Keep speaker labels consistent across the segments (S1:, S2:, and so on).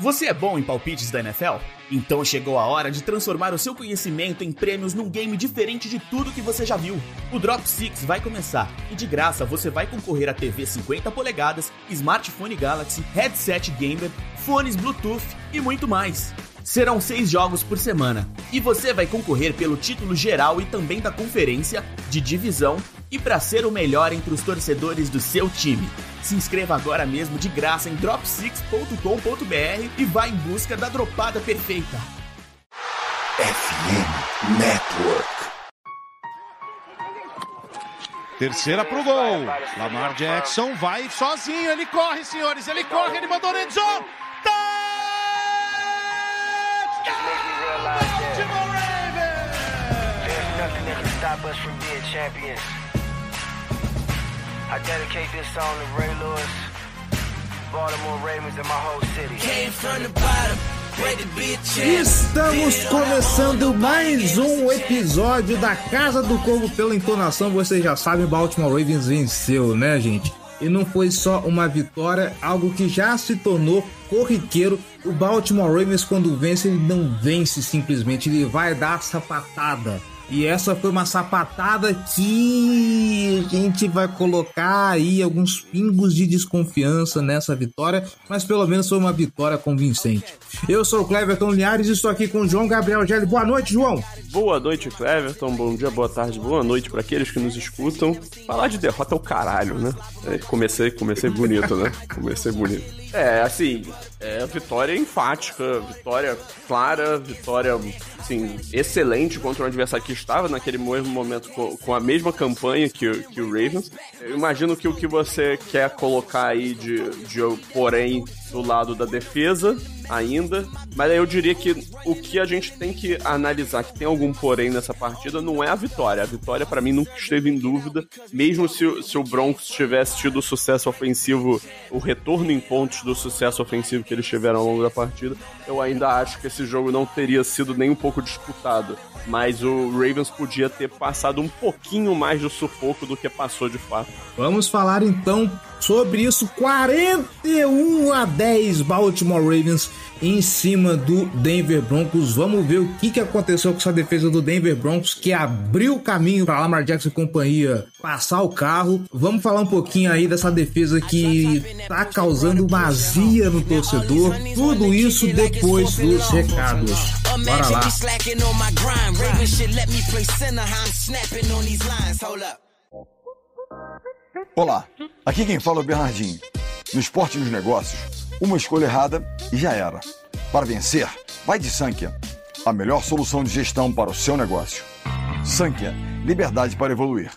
S1: Você é bom em palpites da NFL? Então chegou a hora de transformar o seu conhecimento em prêmios num game diferente de tudo que você já viu. O Drop Six vai começar e de graça você vai concorrer a TV 50 polegadas, smartphone Galaxy, headset gamer, fones Bluetooth e muito mais. Serão 6 jogos por semana e você vai concorrer pelo título geral e também da conferência, de divisão e para ser o melhor entre os torcedores do seu time. Se inscreva agora mesmo de graça em dropsix.com.br e vá em busca da dropada perfeita.
S2: FM Network.
S3: Terceira pro gol. Lamar Jackson vai sozinho, ele corre, senhores, ele corre, ele mandou no endzone. Baltimore Ravens!
S4: There's nothing that can stop us from being champions. I dedicate this song to Ray Lewis, Baltimore Ravens and my whole city. Came from the bottom.
S5: Estamos começando mais um episódio da Casa do Corvo. Pela entonação, vocês já sabem, Baltimore Ravens venceu, né, gente? E não foi só uma vitória, algo que já se tornou corriqueiro. O Baltimore Ravens, quando vence, ele não vence simplesmente, ele vai dar sapatada. E essa foi uma sapatada que a gente vai colocar aí alguns pingos de desconfiança nessa vitória, mas pelo menos foi uma vitória convincente. Eu sou o Cleverton Linhares e estou aqui com o João Gabriel Gelli. Boa noite, João!
S6: Boa noite, Cleverton. Bom dia, boa tarde, boa noite para aqueles que nos escutam. Falar de derrota é o caralho, né? Comecei bonito, né? Comecei bonito. Vitória enfática, vitória clara, vitória, assim, excelente contra um adversário que estava naquele mesmo momento com a mesma campanha que o Ravens. Eu imagino que o que você quer colocar aí de porém do lado da defesa ainda, mas aí eu diria que o que a gente tem que analisar, que tem algum porém nessa partida, não é a vitória. A vitória pra mim nunca esteve em dúvida, mesmo se o Broncos tivesse tido o sucesso ofensivo, o retorno em pontos do sucesso ofensivo que eles tiveram ao longo da partida, eu ainda acho que esse jogo não teria sido nem um pouco disputado, mas o Ravens podia ter passado um pouquinho mais do sufoco do que passou de fato.
S5: Vamos falar então sobre isso. 41-10 Baltimore Ravens em cima do Denver Broncos. Vamos ver o que aconteceu com essa defesa do Denver Broncos, que abriu o caminho para Lamar Jackson e companhia passar o carro. Vamos falar um pouquinho aí dessa defesa que tá causando uma azia no torcedor. Tudo isso depois dos recados. Bora lá.
S2: Olá, aqui quem fala é o Bernardinho. No esporte e nos negócios, uma escolha errada e já era. Para vencer, vai de Sankia, a melhor solução de gestão para o seu negócio. Sankia, liberdade para evoluir.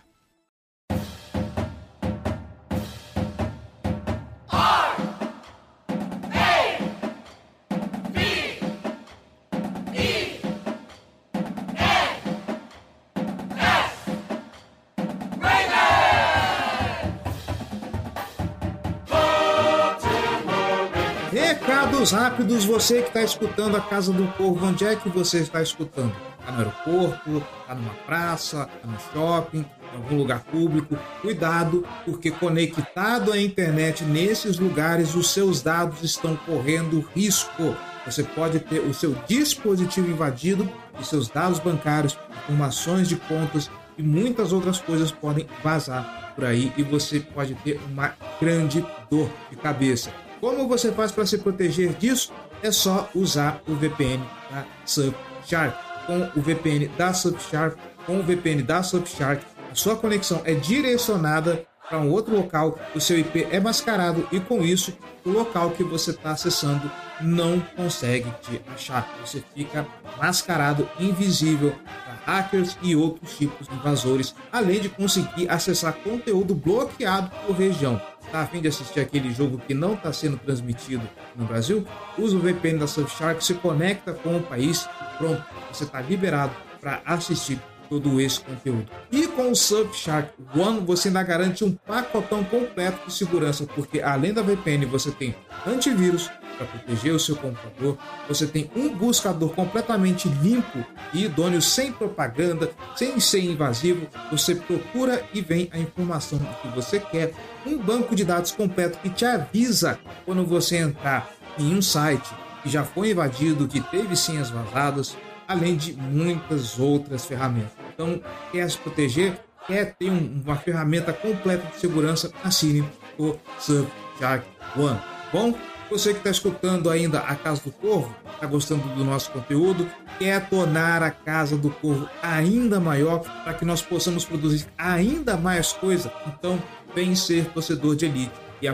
S5: Recados rápidos, você que está escutando a Casa do Corvo, onde é que você está escutando? Está no aeroporto, está numa praça, está no shopping, em algum lugar público. Cuidado, porque conectado à internet nesses lugares, os seus dados estão correndo risco. Você pode ter o seu dispositivo invadido e seus dados bancários, informações de contas e muitas outras coisas podem vazar por aí e você pode ter uma grande dor de cabeça. Como você faz para se proteger disso? É só usar o VPN da Surfshark. Com o VPN da Surfshark, a sua conexão é direcionada para um outro local, o seu IP é mascarado e com isso o local que você está acessando não consegue te achar. Você fica mascarado, invisível para hackers e outros tipos de invasores, além de conseguir acessar conteúdo bloqueado por região. Tá a fim de assistir aquele jogo que não está sendo transmitido no Brasil? Usa o VPN da Surfshark, se conecta com o país e pronto, você está liberado para assistir todo esse conteúdo. E com o Surfshark One você ainda garante um pacotão completo de segurança, porque além da VPN você tem antivírus para proteger o seu computador, você tem um buscador completamente limpo e idôneo, sem propaganda, sem ser invasivo, você procura e vem a informação do que você quer, um banco de dados completo que te avisa quando você entrar em um site que já foi invadido, que teve senhas vazadas, além de muitas outras ferramentas. Então, quer se proteger, quer ter uma ferramenta completa de segurança, assine o Surfshark One. Bom, você que está escutando ainda a Casa do Corvo, está gostando do nosso conteúdo, quer tornar a Casa do Corvo ainda maior para que nós possamos produzir ainda mais coisa, então vem ser torcedor de elite e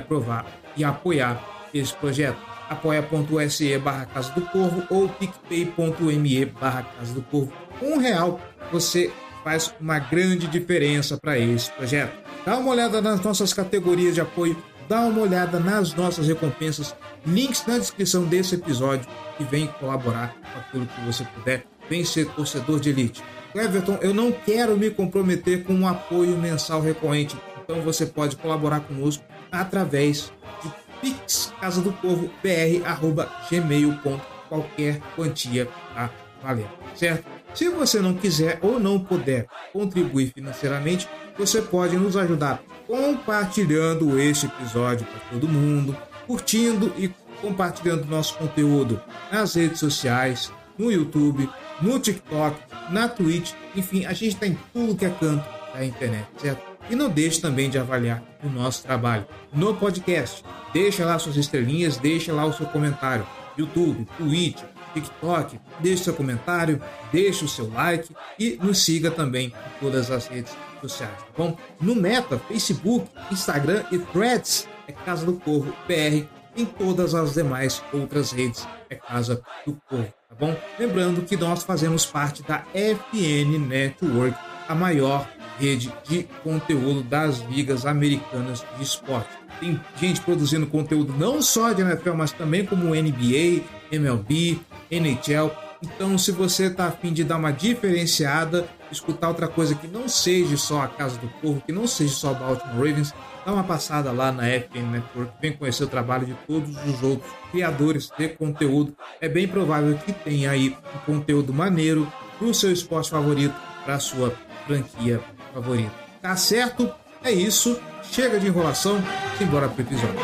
S5: apoiar esse projeto. apoia.se/Casa do Corvo ou picpay.me/Casa do Corvo. R$1 você faz uma grande diferença para esse projeto. Dá uma olhada nas nossas categorias de apoio, dá uma olhada nas nossas recompensas, links na descrição desse episódio e vem colaborar com aquilo que você puder. Vem ser torcedor de elite. Everton, eu não quero me comprometer com um apoio mensal recorrente, então você pode colaborar conosco através de Pix, casadocorvobr@gmail.com. Qualquer quantia tá valendo, certo? Se você não quiser ou não puder contribuir financeiramente, você pode nos ajudar compartilhando este episódio para todo mundo, curtindo e compartilhando nosso conteúdo nas redes sociais, no YouTube, no TikTok, na Twitch, enfim, a gente está em tudo que é canto da internet, certo? E não deixe também de avaliar o nosso trabalho no podcast. Deixa lá suas estrelinhas, deixa lá o seu comentário. YouTube, Twitch, TikTok, deixe seu comentário, deixe o seu like e nos siga também em todas as redes sociais, tá bom? No Meta, Facebook, Instagram e Threads é Casa do Corvo BR. Em todas as demais outras redes é Casa do Corvo, tá bom? Lembrando que nós fazemos parte da FN Network, a maior rede de conteúdo das ligas americanas de esporte. Tem gente produzindo conteúdo não só de NFL, mas também como NBA, MLB, NHL. Então, se você está a fim de dar uma diferenciada, escutar outra coisa que não seja só a Casa do Corvo, que não seja só o Baltimore Ravens, dá uma passada lá na FN Network, vem conhecer o trabalho de todos os outros criadores de conteúdo. É bem provável que tenha aí um conteúdo maneiro para o seu esporte favorito, para a sua franquia favorita. Tá certo? É isso. Chega de enrolação. Simbora pro episódio.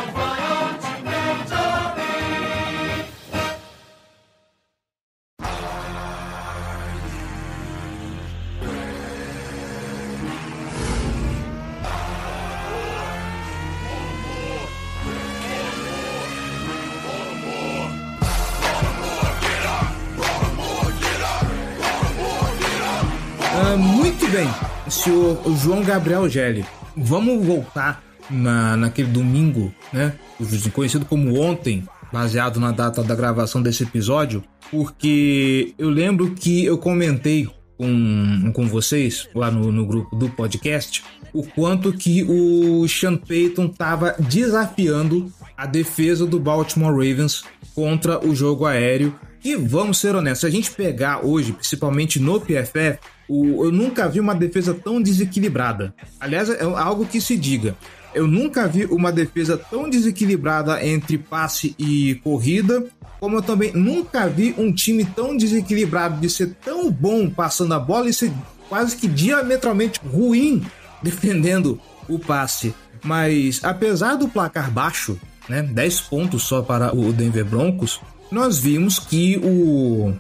S5: Muito bem, senhor João Gabriel Gelli. Vamos voltar naquele domingo, né? Conhecido como ontem, baseado na data da gravação desse episódio, porque eu lembro que eu comentei com vocês lá no grupo do podcast o quanto que o Sean Payton estava desafiando a defesa do Baltimore Ravens contra o jogo aéreo. E vamos ser honestos, se a gente pegar hoje, principalmente no PFF, eu nunca vi uma defesa tão desequilibrada. Aliás, é algo que se diga. Eu nunca vi uma defesa tão desequilibrada entre passe e corrida, como eu também nunca vi um time tão desequilibrado de ser tão bom passando a bola e ser quase que diametralmente ruim defendendo o passe. Mas apesar do placar baixo, né, 10 pontos só para o Denver Broncos, nós vimos que o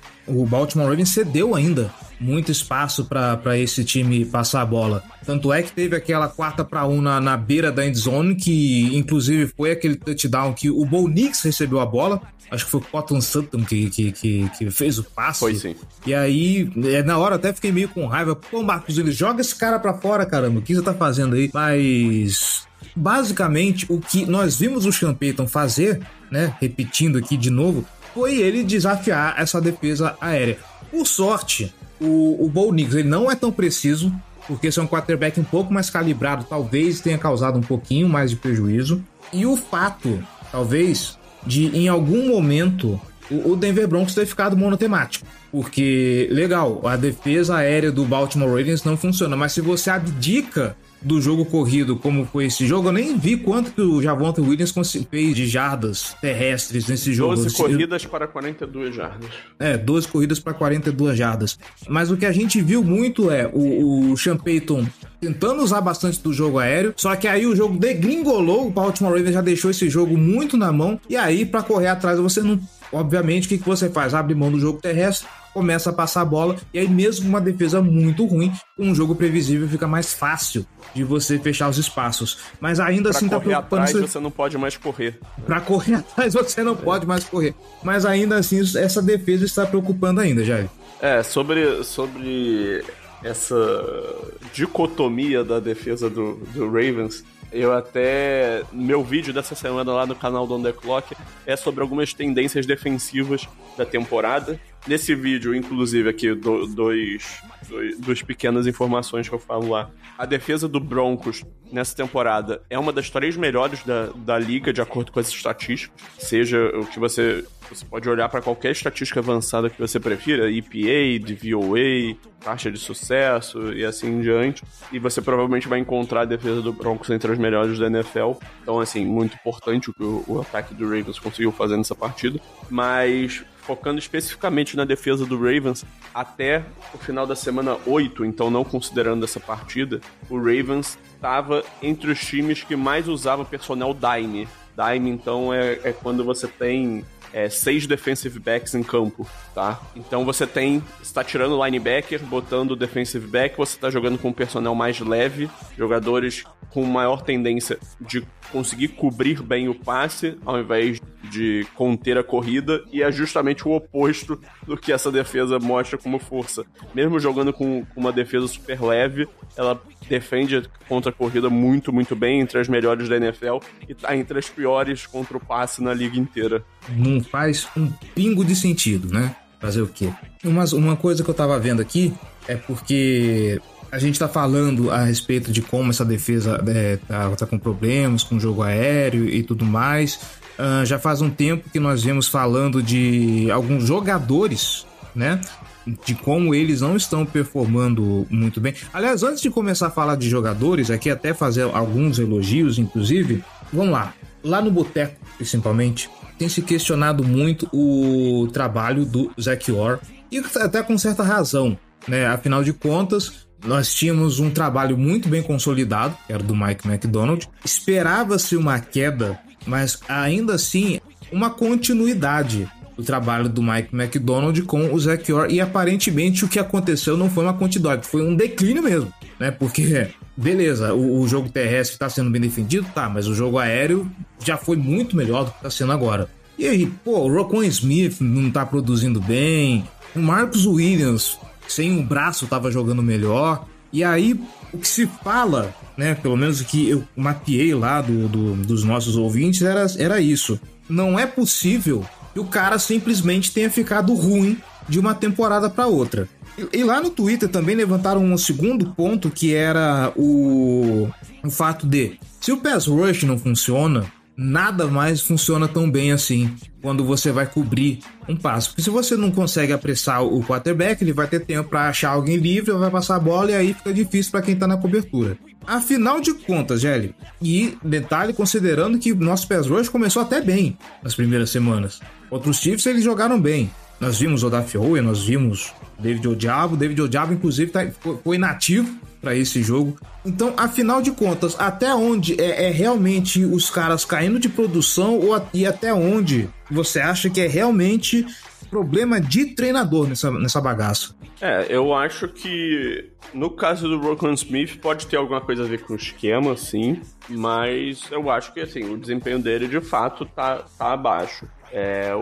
S5: Baltimore Ravens cedeu ainda muito espaço para esse time passar a bola. Tanto é que teve aquela 4-1 na beira da endzone, que inclusive foi aquele touchdown que o Bo Nix recebeu a bola. Acho que foi o Cotton Sutton que fez o passe.
S6: Foi sim.
S5: E aí, na hora até fiquei meio com raiva. Pô, Marcos, ele joga esse cara pra fora, caramba. O que você tá fazendo aí? Mas basicamente o que nós vimos o Sean Payton fazer, né, repetindo aqui de novo, foi ele desafiar essa defesa aérea. Por sorte, o Bo Nix, ele não é tão preciso, porque esse é um quarterback um pouco mais calibrado, talvez tenha causado um pouquinho mais de prejuízo. E o fato, talvez, de em algum momento o Denver Broncos ter ficado monotemático. Porque, legal, a defesa aérea do Baltimore Ravens não funciona, mas se você abdica do jogo corrido, como foi esse jogo, eu nem vi quanto que o Javonte Williams fez de jardas terrestres nesse jogo.
S6: 12 corridas para 42 jardas.
S5: 12 corridas para 42 jardas. Mas o que a gente viu muito é o Sean Payton tentando usar bastante do jogo aéreo, só que aí o jogo degringolou, o Baltimore Ravens já deixou esse jogo muito na mão, e aí para correr atrás você não obviamente, o que você faz? Abre mão do jogo terrestre, começa a passar a bola, e aí mesmo uma defesa muito ruim, com um jogo previsível fica mais fácil de você fechar os espaços. Mas ainda assim tá preocupando...
S6: Pra correr atrás você não pode mais correr.
S5: Pra correr atrás você não pode mais correr. Mas ainda assim essa defesa está preocupando ainda, Jair.
S6: Sobre essa dicotomia da defesa do Ravens, eu até... Meu vídeo dessa semana lá no canal do On The Clock é sobre algumas tendências defensivas da temporada. Nesse vídeo, inclusive, aqui, duas pequenas informações que eu falo lá. A defesa do Broncos nessa temporada é uma das 3 melhores da liga, de acordo com as estatísticas. Seja o que você pode olhar para qualquer estatística avançada que você prefira, EPA, DVOA, taxa de sucesso e assim em diante. E você provavelmente vai encontrar a defesa do Broncos entre as melhores da NFL. Então, assim, muito importante o que o ataque do Ravens conseguiu fazer nessa partida. Mas... focando especificamente na defesa do Ravens, até o final da semana 8, então não considerando essa partida, o Ravens estava entre os times que mais usavam personnel dime. Dime, então, é quando você tem 6 defensive backs em campo, tá? Então você está tirando o linebacker, botando o defensive back, você está jogando com um personnel mais leve, jogadores com maior tendência de conseguir cobrir bem o passe, ao invés de conter a corrida, e é justamente o oposto do que essa defesa mostra como força. Mesmo jogando com uma defesa super leve, ela defende contra a corrida muito, muito bem, entre as melhores da NFL, e tá entre as piores contra o passe na liga inteira.
S5: Não faz um pingo de sentido, né? Fazer o quê? Uma coisa que eu tava vendo aqui é porque... a gente tá falando a respeito de como essa defesa tá com problemas com o jogo aéreo e tudo mais. Já faz um tempo que nós vemos falando de alguns jogadores, né? De como eles não estão performando muito bem. Aliás, antes de começar a falar de jogadores, aqui até fazer alguns elogios, inclusive, vamos lá. Lá no Boteco, principalmente, tem se questionado muito o trabalho do Zach Orr, e até com certa razão, né? Afinal de contas, nós tínhamos um trabalho muito bem consolidado, que era do Mike Macdonald. Esperava-se uma queda, mas ainda assim uma continuidade do trabalho do Mike Macdonald com o Zach Orr, e aparentemente o que aconteceu não foi uma continuidade, foi um declínio mesmo, né? Porque, beleza, o jogo terrestre está sendo bem defendido, tá, mas o jogo aéreo já foi muito melhor do que está sendo agora. E aí, o Roquan Smith não tá produzindo bem, o Marcus Williams sem o braço estava jogando melhor. E aí, o que se fala, né, pelo menos o que eu mapeei lá dos nossos ouvintes, era isso. Não é possível que o cara simplesmente tenha ficado ruim de uma temporada para outra. E lá no Twitter também levantaram um segundo ponto, que era o fato de, se o pass rush não funciona, nada mais funciona tão bem assim quando você vai cobrir um passe. Porque se você não consegue apressar o quarterback, ele vai ter tempo para achar alguém livre, vai passar a bola, e aí fica difícil para quem tá na cobertura. Afinal de contas, Gelli, e detalhe considerando que nosso pass rush começou até bem nas primeiras semanas. Outros Chiefs, eles jogaram bem. Nós vimos o Odafe Oweh, nós vimos David Ojabo, inclusive foi inativo para esse jogo. Então, afinal de contas, até onde é realmente os caras caindo de produção, e até onde você acha que é realmente problema de treinador nessa bagaça?
S6: Eu acho que no caso do Roquan Smith pode ter alguma coisa a ver com o esquema, sim, mas eu acho que assim, o desempenho dele de fato tá abaixo.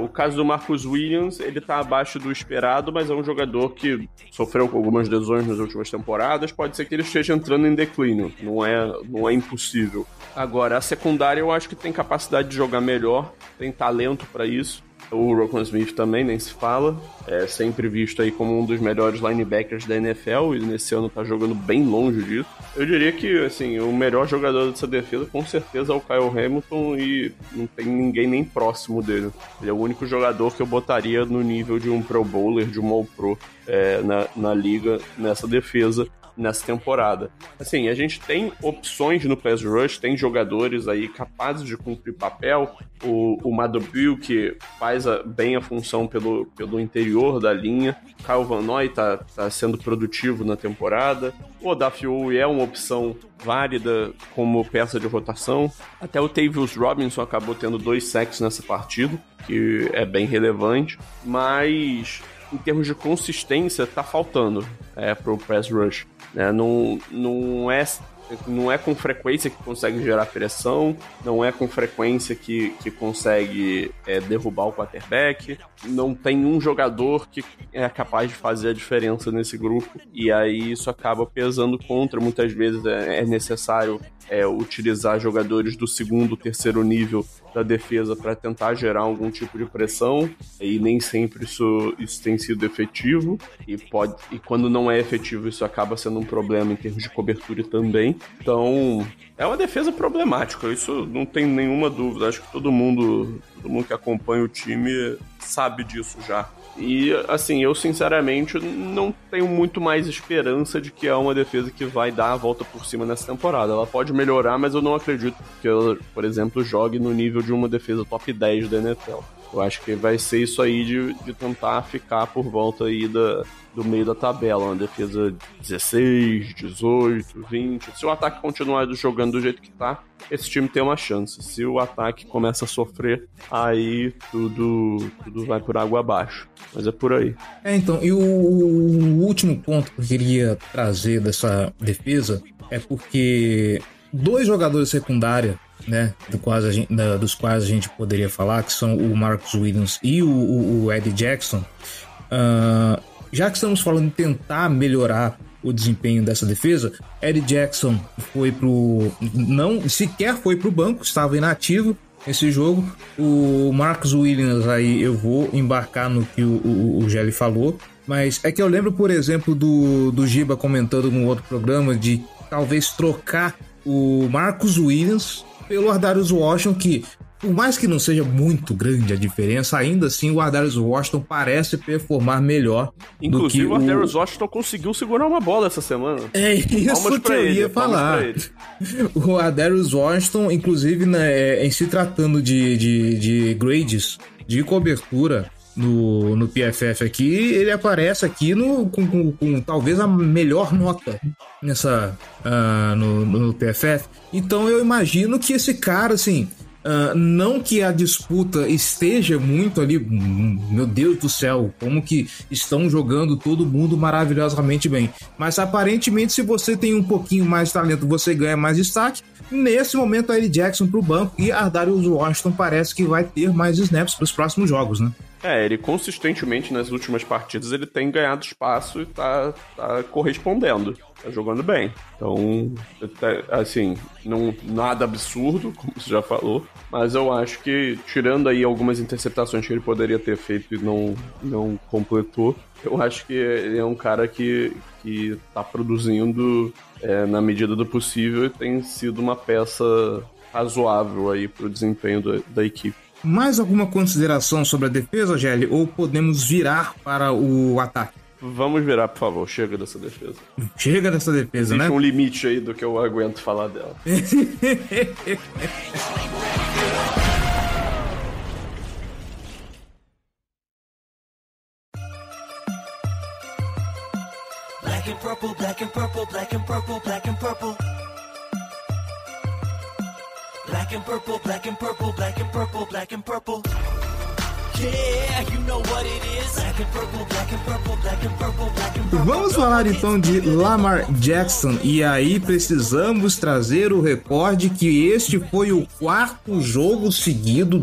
S6: O caso do Marcus Williams, ele tá abaixo do esperado, mas é um jogador que sofreu com algumas lesões nas últimas temporadas. Pode ser que ele esteja entrando em declínio, não é impossível. Agora, a secundária eu acho que tem capacidade de jogar melhor, tem talento para isso. O Roquan Smith também, nem se fala, é sempre visto aí como um dos melhores linebackers da NFL, e nesse ano tá jogando bem longe disso. Eu diria que, assim, o melhor jogador dessa defesa com certeza é o Kyle Hamilton, e não tem ninguém nem próximo dele. Ele é o único jogador que eu botaria no nível de um Pro Bowler, de um All-Pro na liga, nessa defesa. nessa temporada. Assim, a gente tem opções no pass rush, tem jogadores aí capazes de cumprir papel. O Madubuike, que faz bem a função pelo interior da linha. Kyle Van Noy tá sendo produtivo na temporada. O Odafe é uma opção válida como peça de rotação. Até o Tavius Robinson acabou tendo 2 sacks nessa partida, que é bem relevante. Mas, em termos de consistência, tá faltando pro pass rush. Não é com frequência que consegue gerar pressão, não é com frequência que consegue derrubar o quarterback, não tem um jogador que é capaz de fazer a diferença nesse grupo, e aí isso acaba pesando contra. Muitas vezes é necessário utilizar jogadores do segundo, terceiro nível da defesa para tentar gerar algum tipo de pressão, e nem sempre isso tem sido efetivo, e quando não é efetivo isso acaba sendo um problema em termos de cobertura também. Então é uma defesa problemática, isso não tem nenhuma dúvida. Acho que todo mundo que acompanha o time sabe disso já. E, assim, eu sinceramente não tenho muito mais esperança de que é uma defesa que vai dar a volta por cima nessa temporada. Ela pode melhorar, mas eu não acredito que ela, por exemplo, jogue no nível de uma defesa top 10 da NFL. Eu acho que vai ser isso aí de tentar ficar por volta aí do meio da tabela, uma defesa 16, 18, 20. Se o ataque continuar jogando do jeito que tá, esse time tem uma chance. Se o ataque começa a sofrer, aí tudo vai por água abaixo. Mas é por aí.
S5: Então, e o último ponto que eu queria trazer dessa defesa é porque 2 jogadores secundária, né, dos quais a gente poderia falar, que são o Marcus Williams e o Eddie Jackson, já que estamos falando em tentar melhorar o desempenho dessa defesa, Eddie Jackson não sequer foi pro banco, estava inativo nesse jogo. O Marcus Williams, aí eu vou embarcar no que o Gelli falou, mas é que eu lembro, por exemplo, do Giba comentando num outro programa de talvez trocar o Marcus Williams pelo Ardarius Washington, que por mais que não seja muito grande a diferença, ainda assim o Ardarius Washington parece performar melhor.
S6: Inclusive
S5: do que
S6: o Ardarius Washington conseguiu segurar uma bola essa semana.
S5: É isso que eu ia falar. O Ardarius Washington, inclusive, né, em se tratando de grades de cobertura no PFF aqui, ele aparece aqui com talvez a melhor nota no PFF. Então eu imagino que esse cara, assim, não que a disputa esteja muito ali, meu Deus do céu, como que estão jogando todo mundo maravilhosamente bem, mas aparentemente se você tem um pouquinho mais de talento, você ganha mais destaque. Nesse momento a Eddie Jackson pro banco e Ardarius Washington parece que vai ter mais snaps para os próximos jogos, né?
S6: Ele consistentemente nas últimas partidas ele tem ganhado espaço e tá correspondendo, tá jogando bem. Então, assim, nada absurdo, como você já falou, mas eu acho que, tirando aí algumas interceptações que ele poderia ter feito e não completou, eu acho que ele é um cara que tá produzindo na medida do possível e tem sido uma peça razoável aí pro desempenho da equipe.
S5: Mais alguma consideração sobre a defesa, Gelli? Ou podemos virar para o ataque?
S6: Vamos virar, por favor. Chega dessa defesa.
S5: Chega dessa defesa,
S6: Existe
S5: né?
S6: um limite aí do que eu aguento falar dela.
S7: Black and purple, black and purple, black and purple, black and purple. Black and purple, black and purple, black and purple, black and purple. Yeah, you know what it is. Black and purple, black and purple, black and purple, black and purple.
S5: Vamos falar então de Lamar Jackson, e aí precisamos trazer o recorde que este foi o 4º jogo seguido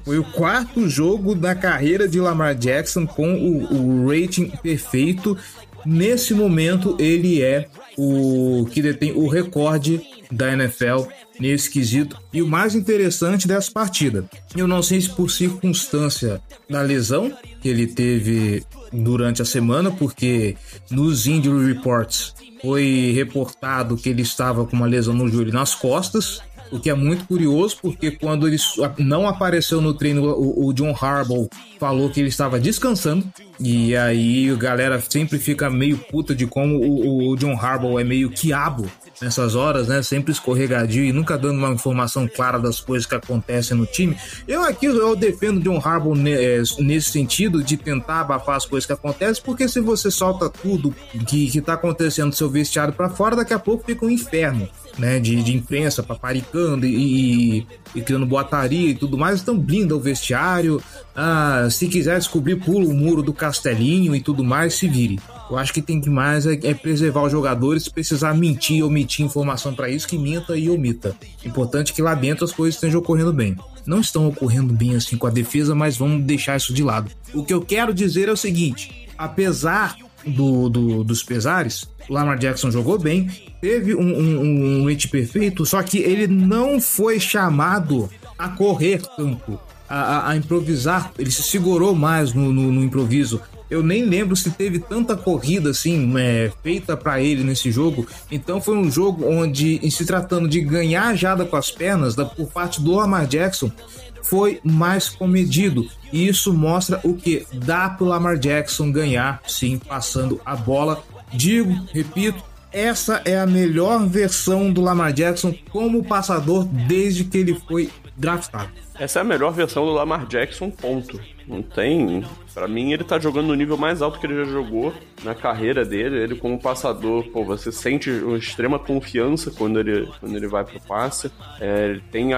S5: foi o 4º jogo da carreira de Lamar Jackson com o rating perfeito. Nesse momento ele é o que detém o recorde da NFL nesse quesito. E o mais interessante dessa partida, eu não sei se por circunstância da lesão que ele teve durante a semana, porque nos injury reports foi reportado que ele estava com uma lesão no joelho e nas costas, O que é muito curioso, porque quando ele não apareceu no treino, o John Harbaugh falou que ele estava descansando. E aí a galera sempre fica meio puta de como o John Harbaugh é meio quiabo nessas horas, né? Sempre escorregadio e nunca dando uma informação clara das coisas que acontecem no time. Eu defendo o John Harbaugh nesse sentido de tentar abafar as coisas que acontecem, porque se você solta tudo que tá acontecendo no seu vestiário para fora, daqui a pouco fica um inferno, né, de imprensa paparicando e criando boataria e tudo mais. Então blinda o vestiário, se quiser descobrir, pula o muro do castelinho e tudo mais, se vire. Eu acho que tem que mais é preservar os jogadores. Se precisar mentir, omitir informação para isso, que minta e omita. Importante que lá dentro as coisas estejam ocorrendo bem. Não estão ocorrendo bem assim com a defesa, mas vamos deixar isso de lado. O que eu quero dizer é o seguinte: apesar dos pesares, o Lamar Jackson jogou bem, teve um hit perfeito, só que ele não foi chamado a correr tanto, a improvisar. Ele se segurou mais no improviso. Eu nem lembro se teve tanta corrida assim feita para ele nesse jogo. Então foi um jogo onde, em se tratando de ganhar a jada com as pernas por parte do Lamar Jackson, foi mais comedido. E isso mostra o que dá pro Lamar Jackson ganhar, sim, passando a bola. Repito, essa é a melhor versão do Lamar Jackson como passador desde que ele foi draftado.
S6: Essa é a melhor versão do Lamar Jackson, ponto. Não tem... Pra mim, ele tá jogando no nível mais alto que ele já jogou na carreira dele. Ele como passador, você sente uma extrema confiança quando ele vai pro passe. Ele tem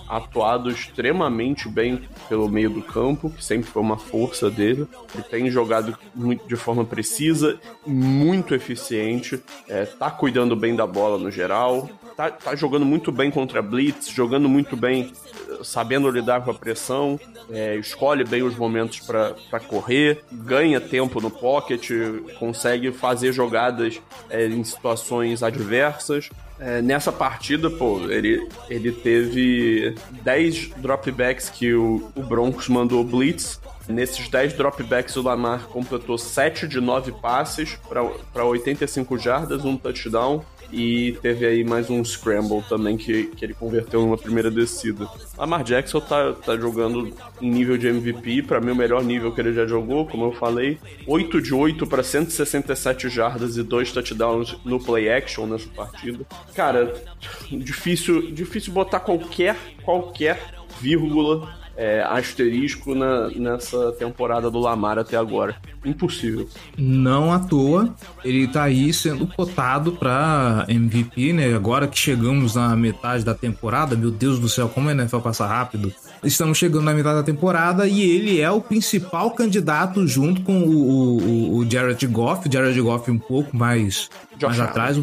S6: atuado extremamente bem pelo meio do campo, que sempre foi uma força dele. Ele tem jogado de forma precisa, muito eficiente, tá cuidando bem da bola no geral, tá jogando muito bem contra a blitz, jogando muito bem, sabendo lidar com a pressão, escolhe bem os momentos para correr, ganha tempo no pocket, consegue fazer jogadas em situações adversas. Nessa partida, ele teve 10 dropbacks que o Broncos mandou blitz. Nesses 10 dropbacks, o Lamar completou 7 de 9 passes para 85 jardas, um touchdown. E teve aí mais um scramble também que ele converteu numa primeira descida. Lamar Jackson tá jogando em nível de MVP, pra mim o melhor nível que ele já jogou, como eu falei. 8 de 8 para 167 jardas e 2 touchdowns no play action nessa partida. Cara, difícil botar qualquer vírgula, asterisco nessa temporada do Lamar até agora. Impossível.
S5: Não à toa, ele tá aí sendo cotado pra MVP, né? Agora que chegamos na metade da temporada, meu Deus do céu, como a NFL passa rápido. Estamos chegando na metade da temporada e ele é o principal candidato junto com o Jared Goff. Jared Goff um pouco mais atrás.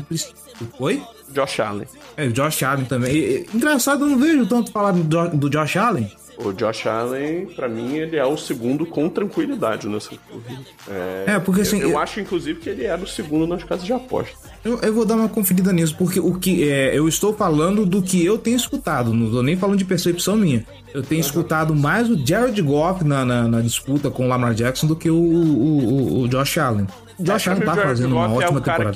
S5: Oi?
S6: Josh Allen.
S5: O Josh Allen também. Engraçado, eu não vejo tanto falar do Josh Allen.
S6: O Josh Allen, pra mim, ele é o segundo com tranquilidade nessa corrida.
S5: Porque assim...
S6: Eu acho, inclusive, que ele era o segundo nas casas de aposta.
S5: Eu vou dar uma conferida nisso, porque eu estou falando do que eu tenho escutado, não estou nem falando de percepção minha. Eu tenho escutado mais o Jared Goff na disputa com o Lamar Jackson do que o Josh Allen. O Josh Allen tá fazendo uma ótima temporada.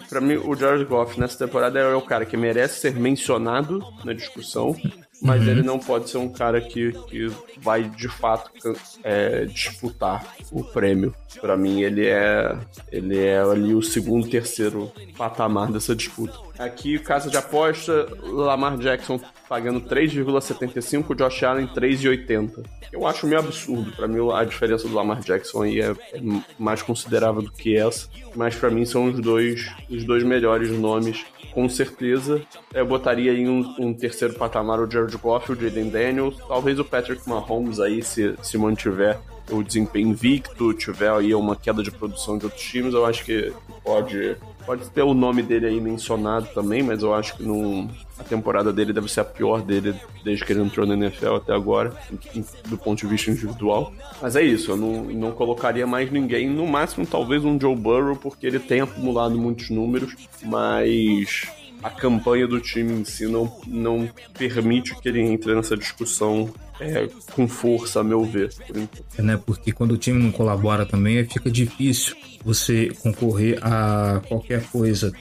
S6: Pra mim, o Jared Goff nessa temporada é o cara que merece ser mencionado na discussão, mas ele não pode ser um cara que vai de fato disputar o prêmio. Pra mim, ele é ali o segundo, terceiro patamar dessa disputa. Aqui, casa de aposta, Lamar Jackson pagando 3,75, Josh Allen 3,80. Eu acho meio absurdo. Pra mim, a diferença do Lamar Jackson aí é mais considerável do que essa. Mas pra mim são os dois melhores nomes, com certeza. Eu botaria em um terceiro patamar o Jared Goff, o Jayden Daniels, talvez o Patrick Mahomes aí, se mantiver o desempenho invicto, tiver aí uma queda de produção de outros times, eu acho que pode ter o nome dele aí mencionado também, mas eu acho que a temporada dele deve ser a pior dele desde que ele entrou na NFL até agora, do ponto de vista individual. Mas é isso, eu não colocaria mais ninguém, no máximo talvez um Joe Burrow, porque ele tem acumulado muitos números, mas a campanha do time em si não permite que ele entre nessa discussão com força, a meu ver.
S5: Né? Porque quando o time não colabora também, fica difícil você concorrer a qualquer coisa.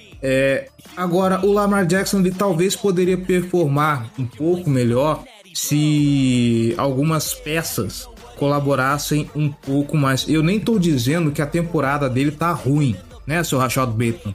S5: Agora, o Lamar Jackson ele talvez poderia performar um pouco melhor se algumas peças colaborassem um pouco mais. Eu nem tô dizendo que a temporada dele tá ruim, né, seu Rashad Bateman?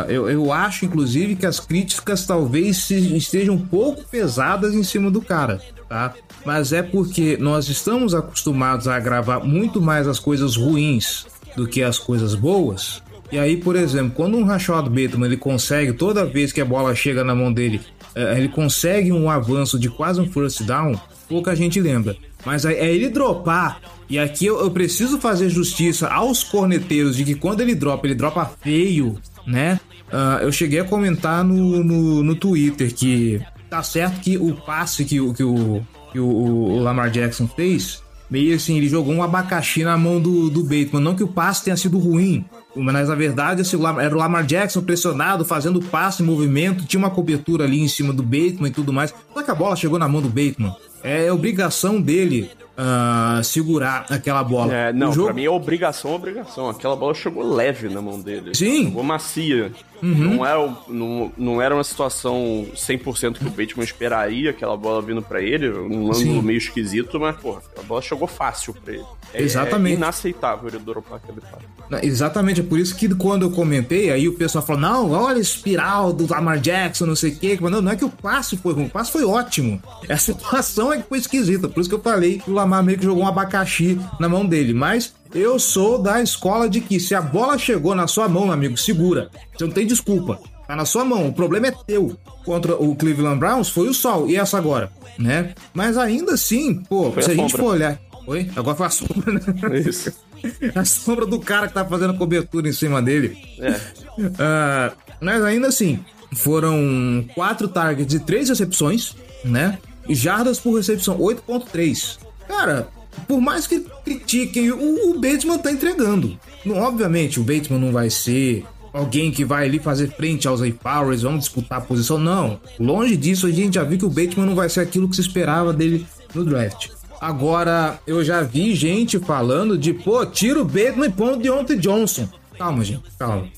S5: Eu acho, inclusive, que as críticas talvez estejam um pouco pesadas em cima do cara, tá? Mas é porque nós estamos acostumados a gravar muito mais as coisas ruins do que as coisas boas. E aí, por exemplo, quando um Rashad Bateman ele consegue, toda vez que a bola chega na mão dele, ele consegue um avanço de quase um first down, pouca gente lembra. Mas é ele dropar, e aqui eu preciso fazer justiça aos corneteiros de que quando ele dropa feio, né? Eu cheguei a comentar no Twitter que tá certo que o passe que o Lamar Jackson fez, meio assim, ele jogou um abacaxi na mão do Bateman. Não que o passe tenha sido ruim, mas na verdade era o Lamar Jackson pressionado, fazendo passe em movimento, tinha uma cobertura ali em cima do Bateman e tudo mais. Só que a bola chegou na mão do Bateman. É obrigação dele segurar aquela bola.
S6: Pra mim é obrigação. Aquela bola chegou leve na mão dele.
S5: Sim.
S6: Chegou macia. Não era uma situação 100% que o Bateman esperaria aquela bola vindo pra ele, um ângulo meio esquisito, mas, a bola chegou fácil pra ele.
S5: Exatamente.
S6: É inaceitável ele dropar aquele passe.
S5: Exatamente, é por isso que quando eu comentei, aí o pessoal falou, não, olha a espiral do Lamar Jackson, não sei o quê. Não é que o passe foi ruim, o passe foi ótimo. A situação é que foi esquisita, por isso que eu falei que o Lamar meio que jogou um abacaxi na mão dele, mas eu sou da escola de que se a bola chegou na sua mão, meu amigo, segura. Você não tem desculpa. Tá na sua mão, o problema é teu. Contra o Cleveland Browns foi o sol, e essa agora, né? Mas ainda assim, se a gente for olhar... Oi? Agora foi a sombra, né?
S6: Isso.
S5: A sombra do cara que tá fazendo cobertura em cima dele. Mas ainda assim, foram 4 targets e 3 recepções, né? E jardas por recepção, 8.3. Cara, por mais que critiquem, o Bateman tá entregando. Obviamente, o Bateman não vai ser alguém que vai ali fazer frente aos Zay Flowers, vamos disputar a posição, não. Longe disso, a gente já viu que o Bateman não vai ser aquilo que se esperava dele no draft. Agora, eu já vi gente falando de, tira o Bateman e põe o Deontay Johnson. Calma, gente, calma.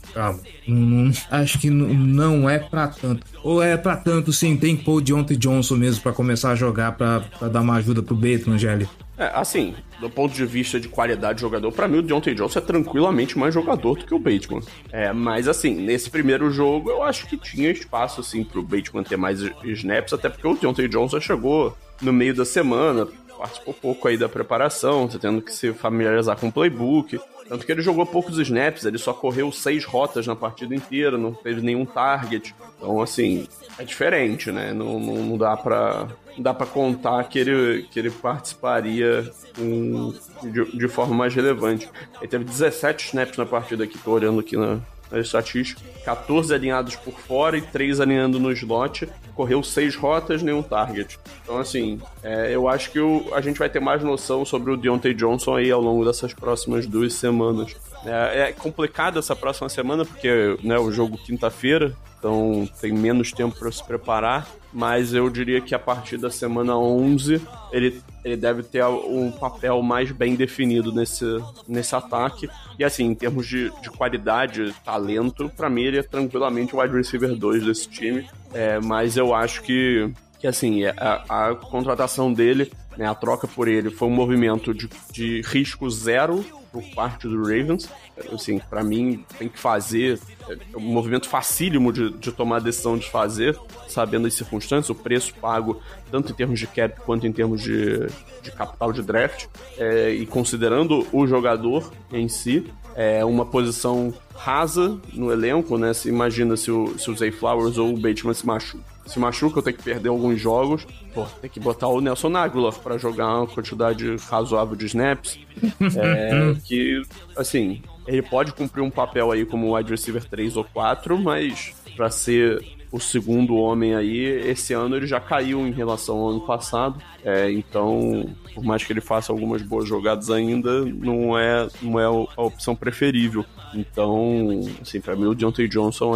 S5: Acho que não é pra tanto. Ou é pra tanto, sim, tem que pôr o Deontay Johnson mesmo pra começar a jogar, pra dar uma ajuda pro Bateman, Gelli.
S6: Assim, do ponto de vista de qualidade de jogador, pra mim o Deontay Johnson é tranquilamente mais jogador do que o Bateman. Mas assim, nesse primeiro jogo eu acho que tinha espaço, assim, pro Bateman ter mais snaps, até porque o Deontay Johnson chegou no meio da semana, participou pouco aí da preparação, tá tendo que se familiarizar com o playbook. Tanto que ele jogou poucos snaps, ele só correu 6 rotas na partida inteira, não teve nenhum target. Então, assim, é diferente, né? Não dá pra contar que ele participaria de forma mais relevante. Ele teve 17 snaps na partida aqui, tô olhando aqui na estatística, 14 alinhados por fora e 3 alinhando no slot, correu 6 rotas, nenhum target. Então, assim, eu acho que a gente vai ter mais noção sobre o Deontay Johnson aí ao longo dessas próximas 2 semanas. É complicado essa próxima semana, porque, né, o jogo quinta-feira, então tem menos tempo para se preparar, mas eu diria que a partir da semana 11 ele deve ter um papel mais bem definido nesse ataque. E assim, em termos de qualidade, talento, pra mim ele é tranquilamente o wide receiver 2 desse time. Mas eu acho que assim, a contratação dele, né, a troca por ele, foi um movimento de risco zero por parte do Ravens. Assim, pra mim, tem que fazer um movimento facílimo de tomar a decisão de fazer, sabendo as circunstâncias, o preço pago, tanto em termos de cap quanto em termos de capital de draft, e considerando o jogador em si, uma posição rasa no elenco, né? Se imagina se o Zay Flowers ou o Bateman se machuca, eu tenho que perder alguns jogos, tem que botar o Nelson Agholor pra jogar uma quantidade razoável de snaps, que, assim, ele pode cumprir um papel aí como wide receiver 3 ou 4, mas pra ser o segundo homem aí, esse ano ele já caiu em relação ao ano passado, então, por mais que ele faça algumas boas jogadas ainda, não é a opção preferível. Então, assim, pra mim o Deontay Johnson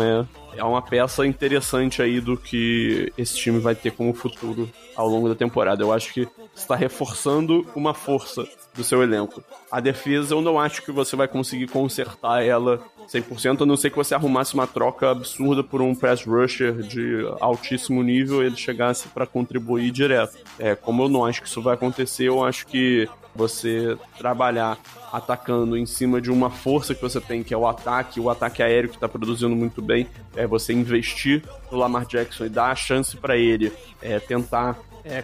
S6: é uma peça interessante aí do que esse time vai ter como futuro ao longo da temporada. Eu acho que está reforçando uma força do seu elenco. A defesa, eu não acho que você vai conseguir consertar ela 100%, a não ser que você arrumasse uma troca absurda por um pass rusher de altíssimo nível e ele chegasse para contribuir direto. Como eu não acho que isso vai acontecer, eu acho que você trabalhar atacando em cima de uma força que você tem, que é o ataque aéreo que está produzindo muito bem, você investir no Lamar Jackson e dar a chance para ele tentar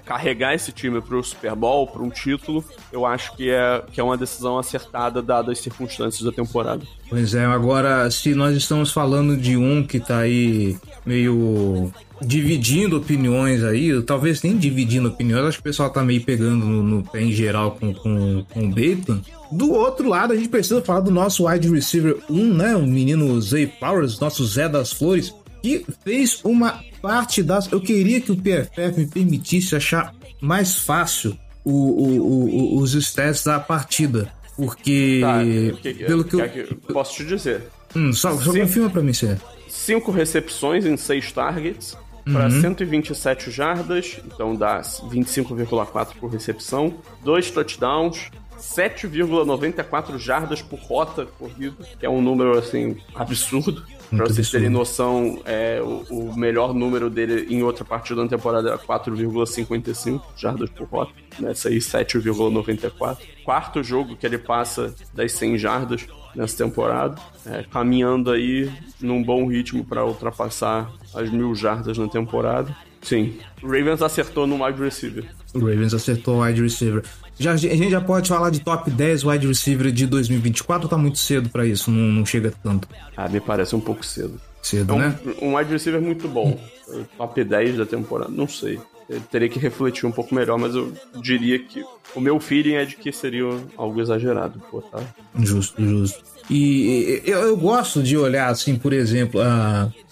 S6: carregar esse time para o Super Bowl, para um título, eu acho que é uma decisão acertada dadas as circunstâncias da temporada.
S5: Pois é, agora se nós estamos falando de um que tá aí meio dividindo opiniões aí, talvez nem dividindo opiniões, acho que o pessoal tá meio pegando no pé em geral com o Bateman. Do outro lado, a gente precisa falar do nosso wide receiver 1, né, o menino Zay Flowers, nosso Zé das Flores, que fez uma parte das... Eu queria que o PFF me permitisse achar mais fácil os stats da partida, porque... pelo que eu
S6: posso te dizer.
S5: Só confirma pra mim, Cê.
S6: 5 recepções em 6 targets, para 127 jardas, então dá 25,4 por recepção, 2 touchdowns, 7,94 jardas por rota corrida, que é um número, assim, absurdo. Pra vocês terem noção, o melhor número dele em outra partida na temporada era 4,55 jardas por rota. Nessa aí, 7,94. Quarto jogo que ele passa das 100 jardas nessa temporada. Caminhando aí num bom ritmo para ultrapassar as 1.000 jardas na temporada. Sim, o Ravens acertou no wide receiver.
S5: O Ravens acertou o wide receiver. A gente já pode falar de top 10 wide receiver de 2024 ou tá muito cedo pra isso? Não chega tanto?
S6: Me parece um pouco cedo.
S5: Né?
S6: Um wide receiver muito bom. Top 10 da temporada, não sei. Eu teria que refletir um pouco melhor, mas eu diria que o meu feeling é de que seria algo exagerado. Tá?
S5: Justo. E eu gosto de olhar assim, por exemplo,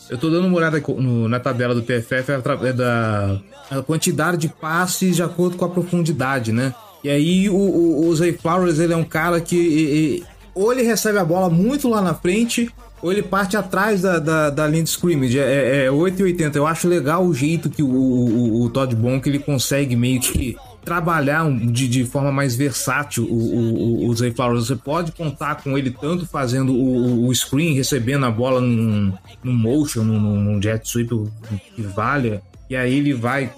S5: eu tô dando uma olhada na tabela do PFF através da quantidade de passes de acordo com a profundidade, né? E aí o Zay Flowers, ele é um cara que ou ele recebe a bola muito lá na frente, ou ele parte atrás da linha de scrimmage. É 8,80. Eu acho legal o jeito que o Todd Monk ele consegue meio que trabalhar de forma mais versátil o Zay Flowers. Você pode contar com ele tanto fazendo o screen, recebendo a bola num motion, num jet sweep que valha, e aí ele vai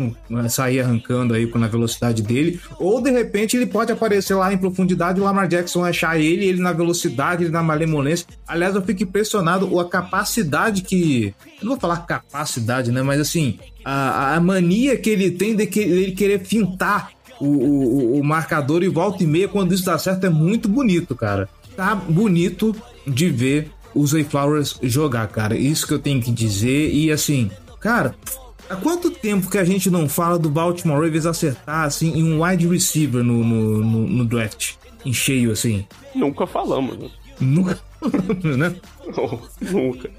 S5: sair arrancando aí na velocidade dele, ou de repente ele pode aparecer lá em profundidade, o Lamar Jackson achar ele na velocidade, ele na malemolência. Aliás, eu fico impressionado com a capacidade que... Eu não vou falar capacidade, né? Mas assim, a mania que ele tem de ele querer fintar o marcador e volta e meia, quando isso dá certo, é muito bonito, cara. Tá bonito de ver o Zay Flowers jogar, cara. Isso que eu tenho que dizer. E assim, cara... Há quanto tempo que a gente não fala do Baltimore Ravens acertar assim em um wide receiver no draft? Em cheio, assim?
S6: Nunca falamos, né?
S5: Nunca, né?
S6: Não, nunca.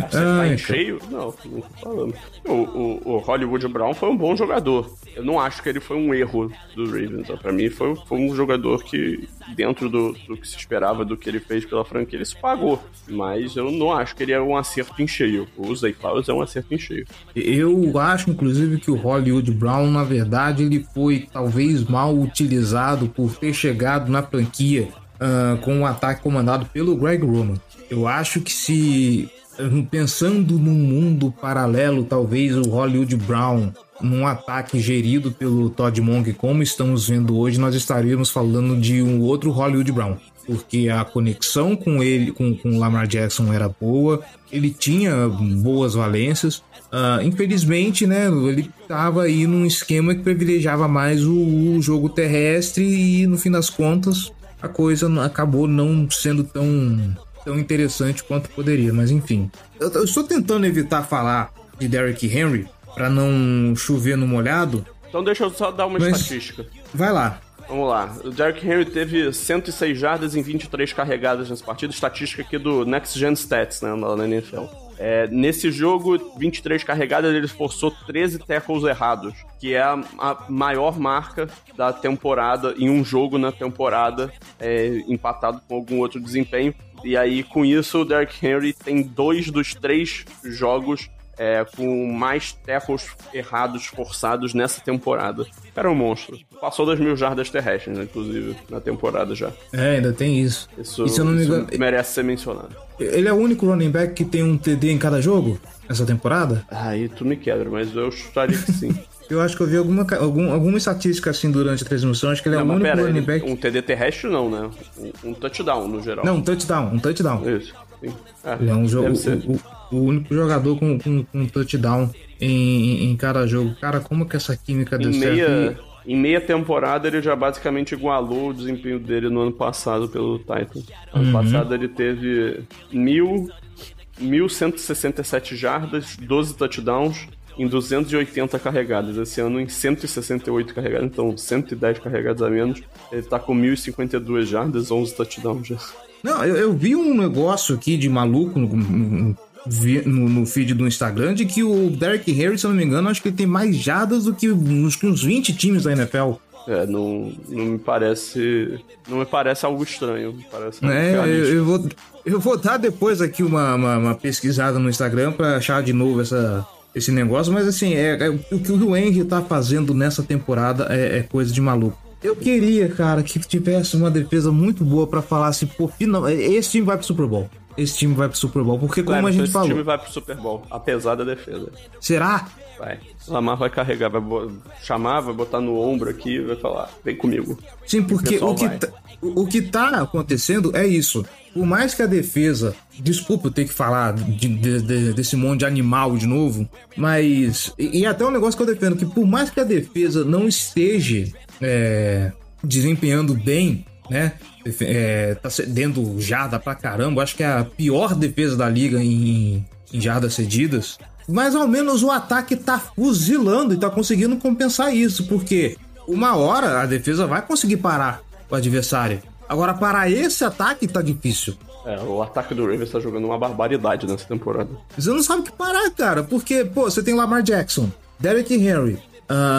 S6: Acertar em cheio? Não, nunca falamos. O Hollywood Brown foi um bom jogador. Eu não acho que ele foi um erro do Ravens. Pra mim, foi um jogador que, dentro do que se esperava, do que ele fez pela franquia, ele se pagou. Mas eu não acho que ele é um acerto em cheio. O Zay Flowers é um acerto em cheio.
S5: Eu acho, inclusive, que o Hollywood Brown, na verdade, ele foi talvez mal utilizado por ter chegado na franquia com um ataque comandado pelo Greg Roman. Eu acho que se... Pensando num mundo paralelo, talvez o Hollywood Brown num ataque gerido pelo Todd Monk, como estamos vendo hoje, nós estaríamos falando de um outro Hollywood Brown, porque a conexão com ele, com o Lamar Jackson era boa, ele tinha boas valências. Infelizmente, né, ele estava aí num esquema que privilegiava mais o jogo terrestre e, no fim das contas, a coisa acabou não sendo tão interessante quanto poderia, mas enfim. Eu estou tentando evitar falar de Derrick Henry para não chover no molhado.
S6: Então deixa eu só dar uma estatística.
S5: Vai lá.
S6: Vamos lá. O Derrick Henry teve 106 jardas em 23 carregadas nessa partida. Estatística aqui do Next Gen Stats, né, na NFL. Nesse jogo, 23 carregadas, ele forçou 13 tackles errados, que é a maior marca da temporada em um jogo na temporada, empatado com algum outro desempenho. E aí, com isso, o Derrick Henry tem 2 dos 3 jogos com mais tackles errados, forçados nessa temporada. Era um monstro. Passou das 1.000 jardas terrestres, né, inclusive, na temporada já.
S5: Ainda tem isso.
S6: Isso,
S5: e se eu não me engano,
S6: merece ser mencionado.
S5: Ele é o único running back que tem um TD em cada jogo nessa temporada?
S6: Aí tu me quebra, mas eu chutaria que sim.
S5: Eu acho que eu vi alguma estatística assim durante a transmissão. Acho que ele é o único running back.
S6: Um TD terrestre não, né? Um touchdown no geral.
S5: Não, um touchdown.
S6: Isso, sim.
S5: Ele é o único jogador com touchdown em cada jogo. Cara, como que essa química deu certo?
S6: Em meia temporada ele já basicamente igualou o desempenho dele no ano passado pelo Titans. Ano passado ele teve 1.167 jardas, 12 touchdowns em 280 carregadas. Esse ano em 168 carregadas, então 110 carregadas a menos. Ele tá com 1.052 jardas, 11 touchdowns já.
S5: Não, eu vi um negócio aqui de maluco no feed do Instagram de que o Derrick Henry, se eu não me engano, acho que ele tem mais jardas do que uns 20 times da NFL.
S6: Não me parece algo estranho. Parece
S5: eu vou dar depois aqui uma pesquisada no Instagram pra achar de novo esse negócio, mas assim, o que o Henry tá fazendo nessa temporada é coisa de maluco. Eu queria, cara, que tivesse uma defesa muito boa pra falar assim, pô, esse time vai pro Super Bowl. Esse time vai pro Super Bowl, porque como a gente falou...
S6: Esse time vai pro Super Bowl, apesar da defesa.
S5: Será?
S6: Vai. Lamar vai carregar, vai botar no ombro aqui e vai falar, vem comigo.
S5: Sim, porque o que tá acontecendo é isso. Por mais que a defesa... Desculpa eu ter que falar desse monte de animal de novo, mas... E até um negócio que eu defendo, que por mais que a defesa não esteja desempenhando bem, né? Tá cedendo jarda pra caramba. Acho que é a pior defesa da liga em jardas cedidas. Mas ao menos o ataque tá fuzilando e tá conseguindo compensar isso, porque uma hora a defesa vai conseguir parar o adversário. Agora, parar esse ataque tá difícil.
S6: O ataque do Ravens tá jogando uma barbaridade nessa temporada.
S5: Você não sabe o que parar, cara, porque, pô, você tem Lamar Jackson, Derrick Henry,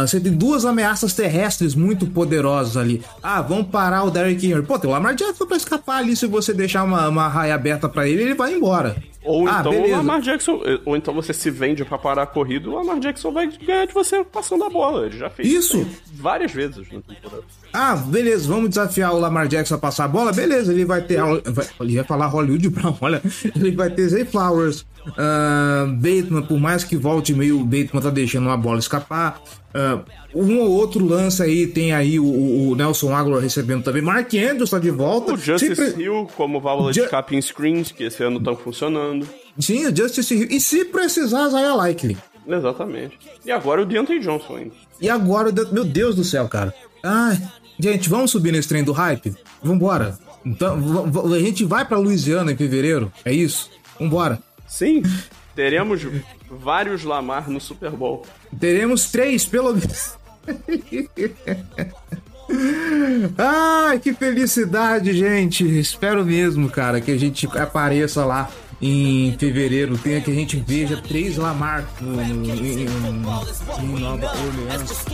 S5: você tem 2 ameaças terrestres muito poderosas ali. Vamos parar o Derrick Henry. Pô, tem o Lamar Jackson pra escapar ali. Se você deixar uma raia aberta pra ele vai embora.
S6: Ou então o Lamar Jackson, ou então você se vende pra parar a corrida, o Lamar Jackson vai ganhar de você passando a bola. Ele já fez isso várias vezes na temporada.
S5: Beleza, vamos desafiar o Lamar Jackson a passar a bola? Beleza, ele vai ter... Ele ia falar Hollywood Brown, olha. Ele vai ter Zay Flowers, Bateman, por mais que volte meio, o Bateman tá deixando uma bola escapar. Um ou outro lance aí, tem aí o Nelson Aguilar recebendo também. Mark Andrews tá de volta.
S6: O Justice Hill como válvula de escape em screens, que esse ano estão funcionando.
S5: Sim, o Justice Hill. E se precisar, Isaiah Likely.
S6: Exatamente. E agora o Deontay Johnson ainda.
S5: E agora, meu Deus do céu, cara. Gente, vamos subir nesse trem do hype? Vambora. Então, a gente vai pra Louisiana em fevereiro, é isso? Vambora.
S6: Sim, teremos vários Lamar no Super Bowl.
S5: Teremos 3, pelo menos. Que felicidade, gente. Espero mesmo, cara, que a gente apareça lá em fevereiro. Que a gente veja 3 Lamar em Nova Orleans.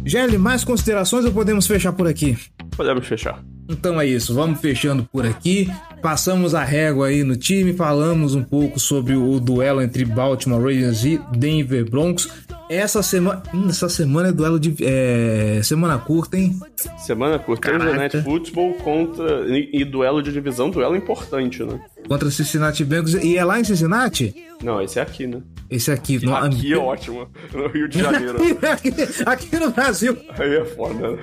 S5: Gelli, mais considerações ou podemos fechar por aqui?
S6: Podemos fechar.
S5: Então é isso, vamos fechando por aqui. Passamos a régua aí no time, falamos um pouco sobre o duelo entre Baltimore Ravens e Denver Broncos. Essa semana é duelo de... semana curta, hein?
S6: Semana curta, Thursday Night Football e duelo de divisão, duelo importante, né?
S5: Contra Cincinnati Bengals. E é lá em Cincinnati?
S6: Não, esse é aqui, né?
S5: Esse aqui.
S6: Aqui é ótimo, no Rio de Janeiro.
S5: aqui no Brasil.
S6: Aí é foda, né?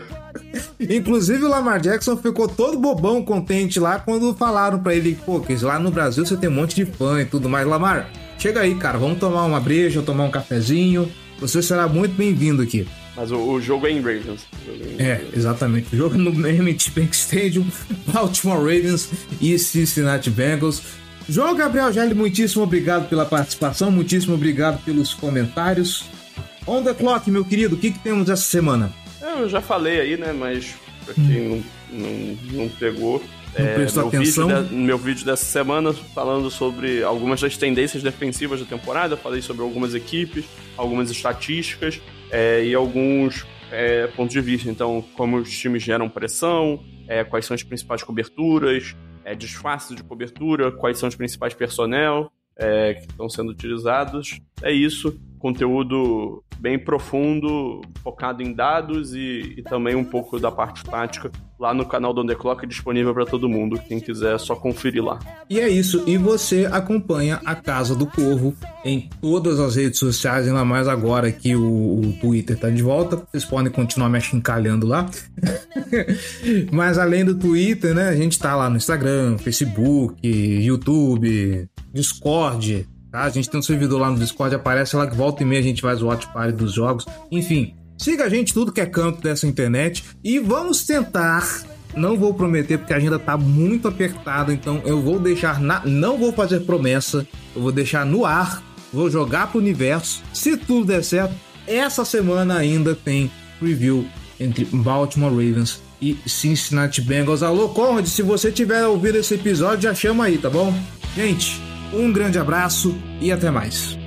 S5: Inclusive o Lamar Jackson ficou todo bobão, contente lá quando falaram pra ele, pô, que lá no Brasil você tem um monte de fã e tudo mais. Lamar, chega aí, cara, vamos tomar uma breja, tomar um cafezinho. Você será muito bem-vindo aqui.
S6: Mas o jogo é em Ravens.
S5: Exatamente. O jogo é no M&T Bank Stadium, Baltimore Ravens e Cincinnati Bengals. João Gabriel Gelli, muitíssimo obrigado pela participação, muitíssimo obrigado pelos comentários. On the clock, meu querido, o que temos essa semana?
S6: Eu já falei aí, né? Mas pra quem não pegou... meu vídeo dessa semana falando sobre algumas das tendências defensivas da temporada, falei sobre algumas equipes, algumas estatísticas e alguns pontos de vista. Então, como os times geram pressão, quais são as principais coberturas, disfarces de cobertura, quais são os principais personnel que estão sendo utilizados. É isso, conteúdo bem profundo, focado em dados e também um pouco da parte tática lá no canal do On The Clock, disponível para todo mundo. Quem quiser é só conferir lá.
S5: E é isso, e você acompanha a Casa do Corvo em todas as redes sociais, ainda mais agora que o Twitter tá de volta, vocês podem continuar me achincalhando lá. Mas além do Twitter, né, a gente tá lá no Instagram, Facebook, YouTube, Discord, tá? A gente tem um servidor lá no Discord, aparece lá que volta e meia a gente faz o watch party dos jogos. Enfim, siga a gente tudo que é canto dessa internet e vamos tentar, não vou prometer porque a agenda tá muito apertada, então eu vou deixar, não vou fazer promessa, eu vou deixar no ar, vou jogar pro universo. Se tudo der certo, essa semana ainda tem preview entre Baltimore Ravens e Cincinnati Bengals. Alô, Conrad, se você tiver ouvido esse episódio, já chama aí, tá bom? Gente, um grande abraço e até mais.